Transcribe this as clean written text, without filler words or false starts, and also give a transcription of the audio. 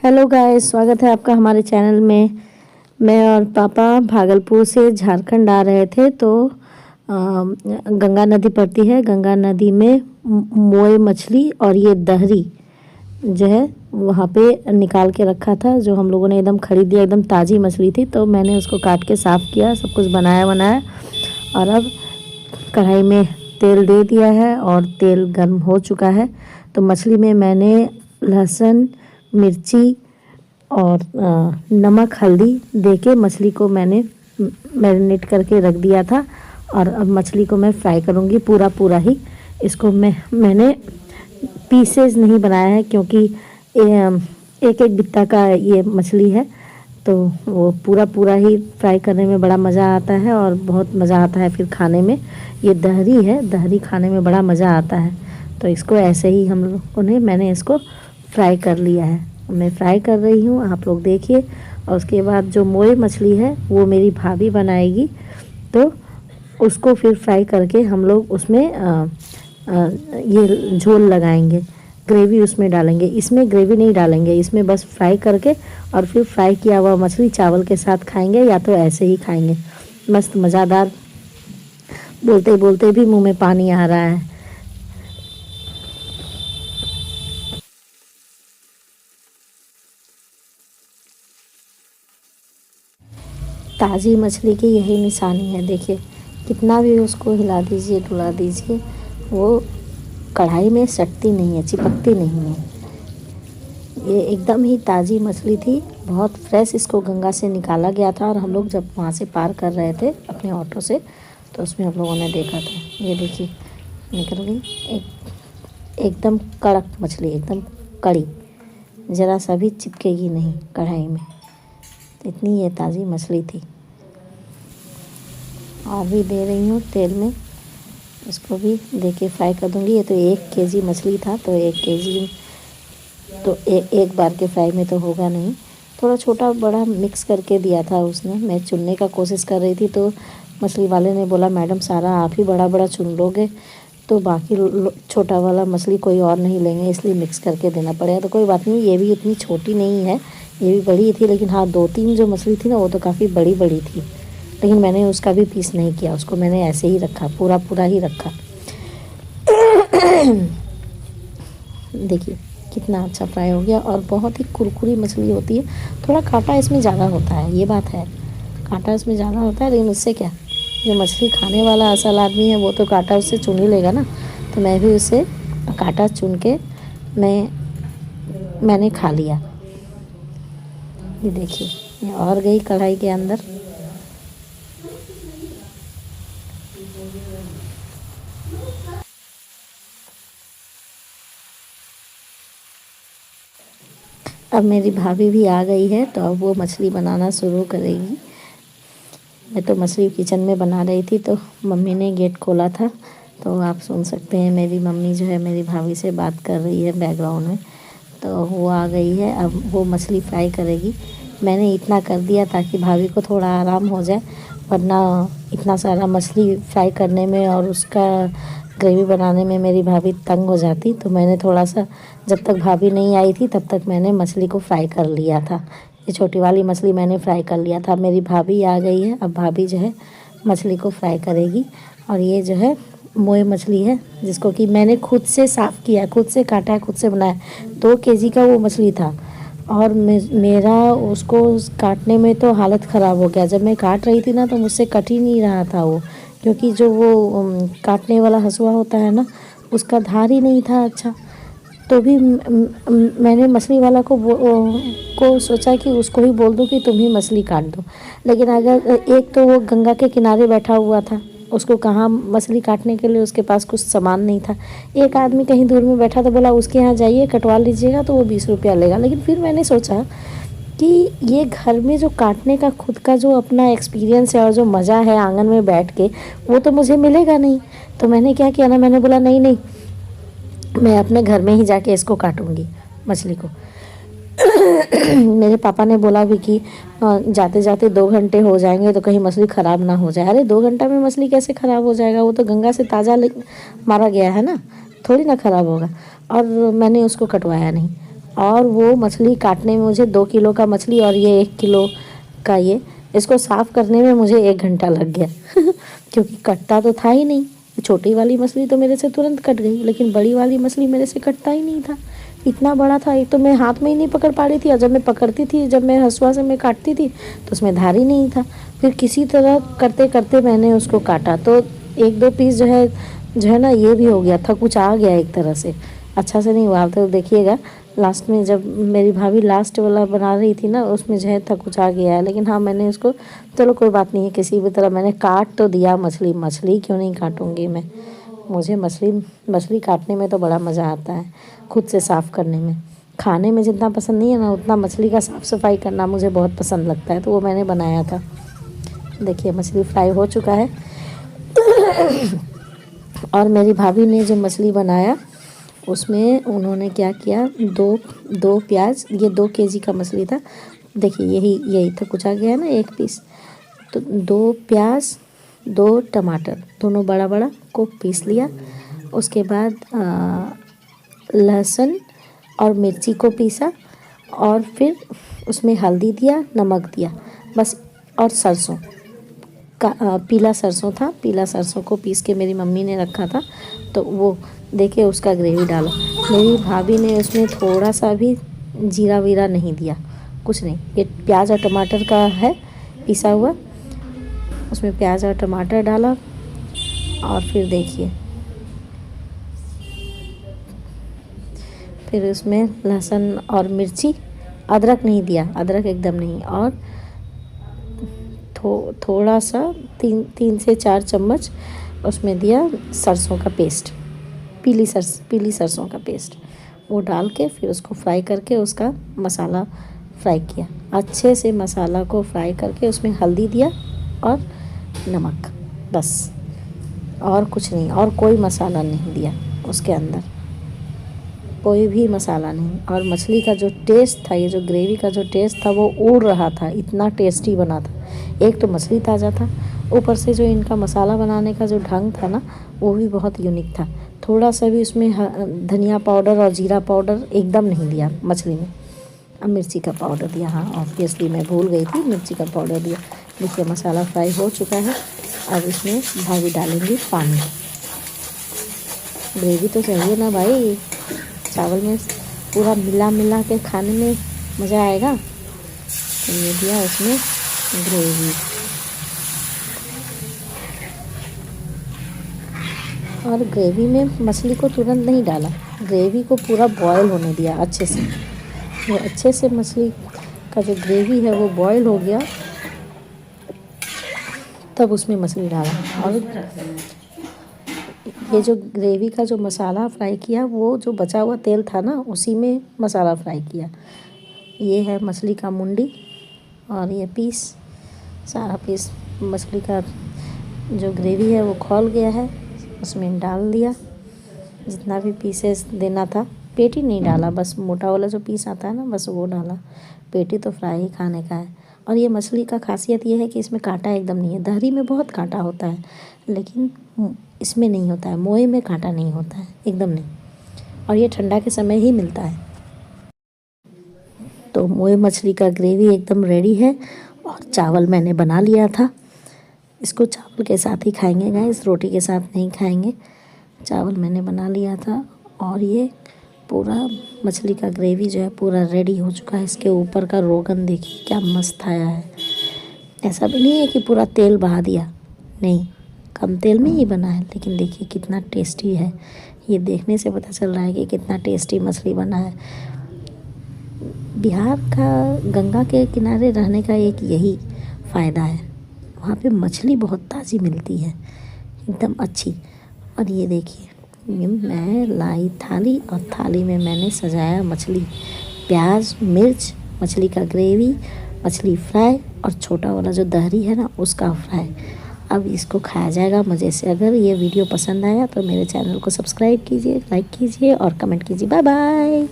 Hello guys, स्वागत है आपका हमारे चैनल में। मैं और पापा भागलपुर से झारखंड आ रहे थे तो गंगा नदी पड़ती है। गंगा नदी में मोए मछली और ये दहरी जो है वहाँ पे निकाल के रखा था, जो हम लोगों ने एकदम खरीद लिया। एकदम ताज़ी मछली थी तो मैंने उसको काट के साफ़ किया, सब कुछ बनाया और अब कढ़ाई में तेल दे दिया है और तेल गर्म हो चुका है। तो मछली में मैंने लहसुन, मिर्ची और नमक हल्दी देके मछली को मैंने मैरिनेट करके रख दिया था। और अब मछली को मैं फ्राई करूँगी पूरा ही। इसको मैंने पीसेस नहीं बनाया है क्योंकि एक एक बित्ता का ये मछली है, तो वो पूरा ही फ्राई करने में बड़ा मज़ा आता है और बहुत मज़ा आता है फिर खाने में। ये दहरी है, दहरी खाने में बड़ा मज़ा आता है। तो इसको ऐसे ही हम लोगों ने मैंने इसको फ्राई कर लिया है। मैं फ्राई कर रही हूँ, आप लोग देखिए। और उसके बाद जो मोए मछली है वो मेरी भाभी बनाएगी, तो उसको फिर फ्राई करके हम लोग उसमें ये झोल लगाएंगे, ग्रेवी उसमें डालेंगे। इसमें ग्रेवी नहीं डालेंगे, इसमें बस फ्राई करके और फिर फ्राई किया हुआ मछली चावल के साथ खाएंगे या तो ऐसे ही खाएंगे। मस्त मज़ेदार। बोलते बोलते भी मुंह में पानी आ रहा है। ताज़ी मछली की यही निशानी है। देखिए कितना भी उसको हिला दीजिए डुला दीजिए, वो कढ़ाई में सटती नहीं है, चिपकती नहीं है। ये एकदम ही ताज़ी मछली थी, बहुत फ्रेश। इसको गंगा से निकाला गया था और हम लोग जब वहाँ से पार कर रहे थे अपने ऑटो से तो उसमें हम लोगों ने देखा था। ये देखिए निकल गई एकदम कड़क मछली, एकदम कड़ी, ज़रा सा भी चिपकेगी नहीं कढ़ाई में। इतनी ये ताज़ी मछली थी। और भी दे रही हूँ तेल में, इसको भी देके फ्राई कर दूँगी। ये तो 1 केजी मछली था, तो 1 केजी तो एक बार के फ्राई में तो होगा नहीं, थोड़ा छोटा बड़ा मिक्स करके दिया था उसने। मैं चुनने का कोशिश कर रही थी तो मछली वाले ने बोला मैडम सारा आप ही बड़ा चुन लोगे तो बाकी छोटा वाला मछली कोई और नहीं लेंगे, इसलिए मिक्स करके देना पड़ेगा। तो कोई बात नहीं, ये भी इतनी छोटी नहीं है, ये भी बड़ी थी। लेकिन हाँ 2-3 जो मछली थी ना वो तो काफ़ी बड़ी थी, लेकिन मैंने उसका भी पीस नहीं किया, उसको मैंने ऐसे ही रखा, पूरा ही रखा। देखिए कितना अच्छा फ्राई हो गया और बहुत ही कुरकुरी मछली होती है। थोड़ा कांटा इसमें ज़्यादा होता है, ये बात है, कांटा इसमें ज़्यादा होता है, लेकिन उससे क्या, जो मछली खाने वाला असल आदमी है वो तो कांटा उससे चुन ही लेगा ना। तो मैं भी उससे कांटा चुन के मैंने खा लिया। ये देखिए ये और गई कढ़ाई के अंदर। अब मेरी भाभी भी आ गई है तो अब वो मछली बनाना शुरू करेगी। मैं तो मछली किचन में बना रही थी तो मम्मी ने गेट खोला था, तो आप सुन सकते हैं मेरी मम्मी जो है मेरी भाभी से बात कर रही है बैकग्राउंड में। तो वो आ गई है, अब वो मछली फ्राई करेगी। मैंने इतना कर दिया ताकि भाभी को थोड़ा आराम हो जाए, वरना इतना सारा मछली फ्राई करने में और उसका ग्रेवी बनाने में मेरी भाभी तंग हो जाती। तो मैंने थोड़ा सा, जब तक भाभी नहीं आई थी तब तक मैंने मछली को फ्राई कर लिया था। ये छोटी वाली मछली मैंने फ्राई कर लिया था। मेरी भाभी आ गई है, अब भाभी जो है मछली को फ्राई करेगी। और ये जो है मोए मछली है जिसको कि मैंने खुद से साफ़ किया, खुद से काटा है, खुद से बनाया। 2 केजी का वो मछली था और मेरा उसको काटने में तो हालत ख़राब हो गया। जब मैं काट रही थी ना तो मुझसे कट ही नहीं रहा था वो, क्योंकि जो वो काटने वाला हंसुआ होता है ना उसका धार ही नहीं था अच्छा। तो भी मैंने मछली वाला को सोचा कि उसको ही बोल दूं कि तुम ही मछली काट दो। लेकिन अगर एक तो वो गंगा के किनारे बैठा हुआ था, उसको कहाँ मछली काटने के लिए उसके पास कुछ सामान नहीं था। एक आदमी कहीं दूर में बैठा तो बोला उसके यहाँ जाइए कटवा लीजिएगा तो वो 20 रुपया लेगा। लेकिन फिर मैंने सोचा कि ये घर में जो काटने का खुद का जो अपना एक्सपीरियंस है और जो मज़ा है आंगन में बैठ के, वो तो मुझे मिलेगा नहीं। तो मैंने क्या किया ना, मैंने बोला नहीं मैं अपने घर में ही जाके इसको काटूंगी मछली को। मेरे पापा ने बोला भी कि जाते जाते 2 घंटे हो जाएंगे तो कहीं मछली ख़राब ना हो जाए। अरे 2 घंटा में मछली कैसे ख़राब हो जाएगा, वो तो गंगा से ताज़ा मारा गया है ना, थोड़ी ना ख़राब होगा। और मैंने उसको कटवाया नहीं, और वो मछली काटने में मुझे 2 किलो का मछली और ये 1 किलो का ये, इसको साफ़ करने में मुझे 1 घंटा लग गया क्योंकि कटता तो था ही नहीं। छोटी वाली मछली तो मेरे से तुरंत कट गई, लेकिन बड़ी वाली मछली मेरे से कटता ही नहीं था। इतना बड़ा था, एक तो मैं हाथ में ही नहीं पकड़ पा रही थी, और जब मैं पकड़ती थी, जब मैं हंसुआ से मैं काटती थी तो उसमें धार ही नहीं था। फिर किसी तरह करते करते मैंने उसको काटा, तो 1-2 पीस जो है ना, ये भी हो गया था, कुछ आ गया एक तरह से, अच्छा से नहीं हुआ। तो देखिएगा लास्ट में जब मेरी भाभी लास्ट वाला बना रही थी ना, उसमें जो है था कुछ आ गया है, लेकिन हाँ मैंने उसको, चलो कोई बात नहीं है, किसी भी तरह मैंने काट तो दिया मछली। मछली क्यों नहीं काटूंगी मैं, मुझे मछली काटने में तो बड़ा मज़ा आता है, खुद से साफ़ करने में। खाने में जितना पसंद नहीं है ना, उतना मछली का साफ़ सफाई करना मुझे बहुत पसंद लगता है, तो वो मैंने बनाया था। देखिए मछली फ्राई हो चुका है और मेरी भाभी ने जो मछली बनाया उसमें उन्होंने क्या किया, दो प्याज, ये 2 केजी का मछली था। देखिए यही था, कुछ आ गया है ना 1 पीस। तो 2 प्याज 2 टमाटर दोनों बड़ा बड़ा को पीस लिया। उसके बाद लहसुन और मिर्ची को पीसा, और फिर उसमें हल्दी दिया, नमक दिया बस, और सरसों का पीला सरसों था, पीला सरसों को पीस के मेरी मम्मी ने रखा था, तो वो देखिए उसका ग्रेवी डाला। मेरी भाभी ने उसमें थोड़ा सा भी जीरा वीरा नहीं दिया, कुछ नहीं। ये प्याज और टमाटर का है पिसा हुआ, उसमें प्याज और टमाटर डाला, और फिर देखिए फिर उसमें लहसुन और मिर्ची, अदरक नहीं दिया, अदरक एकदम नहीं, और थोड़ा सा 3 से 4 चम्मच उसमें दिया सरसों का पेस्ट, पीली सरसों का पेस्ट, वो डाल के फिर उसको फ्राई करके उसका मसाला फ्राई किया। अच्छे से मसाला को फ्राई करके उसमें हल्दी दिया और नमक, बस, और कुछ नहीं, और कोई मसाला नहीं दिया उसके अंदर, कोई भी मसाला नहीं। और मछली का जो टेस्ट था, ये जो ग्रेवी का जो टेस्ट था वो उड़ रहा था, इतना टेस्टी बना था। एक तो मछली ताज़ा था, ऊपर से जो इनका मसाला बनाने का जो ढंग था ना, वो भी बहुत यूनिक था। थोड़ा सा भी उसमें धनिया पाउडर और जीरा पाउडर एकदम नहीं दिया मछली में। अब मिर्ची का पाउडर दिया, हाँ ऑब्वियसली मैं भूल गई थी, मिर्ची का पाउडर दिया। देखिए मसाला फ्राई हो चुका है, अब इसमें भाभी डालेंगी पानी। ग्रेवी तो चाहिए ना भाई, चावल में पूरा मिला के खाने में मज़ा आएगा। तो ये दिया उसमें ग्रेवी, और ग्रेवी में मछली को तुरंत नहीं डाला, ग्रेवी को पूरा बॉयल होने दिया अच्छे से। वो अच्छे से मछली का जो ग्रेवी है वो बॉयल हो गया, तब उसमें मछली डाला। और ये जो ग्रेवी का जो मसाला फ्राई किया, वो जो बचा हुआ तेल था ना, उसी में मसाला फ्राई किया। ये है मछली का मुंडी, और ये पीस, सारा पीस मछली का जो ग्रेवी है वो खौल गया है, उसमें डाल दिया। जितना भी पीसेस देना था, पेटी नहीं डाला, बस मोटा वाला जो पीस आता है ना, बस वो डाला। पेटी तो फ्राई ही खाने का है। और ये मछली का खासियत ये है कि इसमें कांटा एकदम नहीं है। दहरी में बहुत कांटा होता है, लेकिन इसमें नहीं होता है, मोए में कांटा नहीं होता है, एकदम नहीं। और ये ठंडा के समय ही मिलता है। तो मोए मछली का ग्रेवी एकदम रेडी है, और चावल मैंने बना लिया था। इसको चावल के साथ ही खाएंगे गाइस, रोटी के साथ नहीं खाएंगे। चावल मैंने बना लिया था, और ये पूरा मछली का ग्रेवी जो है पूरा रेडी हो चुका है। इसके ऊपर का रोगन देखिए क्या मस्त आया है। ऐसा भी नहीं है कि पूरा तेल बहा दिया, नहीं, कम तेल में ही बना है, लेकिन देखिए कितना टेस्टी है। ये देखने से पता चल रहा है कि कितना टेस्टी मछली बना है। बिहार का गंगा के किनारे रहने का एक यही फ़ायदा है, वहाँ पे मछली बहुत ताज़ी मिलती है, एकदम अच्छी। और ये देखिए मैं लाई थाली, और थाली में मैंने सजाया मछली, प्याज मिर्च, मछली का ग्रेवी, मछली फ्राई, और छोटा वाला जो दहरी है ना उसका फ्राई। अब इसको खाया जाएगा मज़े से। अगर ये वीडियो पसंद आया तो मेरे चैनल को सब्सक्राइब कीजिए, लाइक कीजिए और कमेंट कीजिए। Bye bye.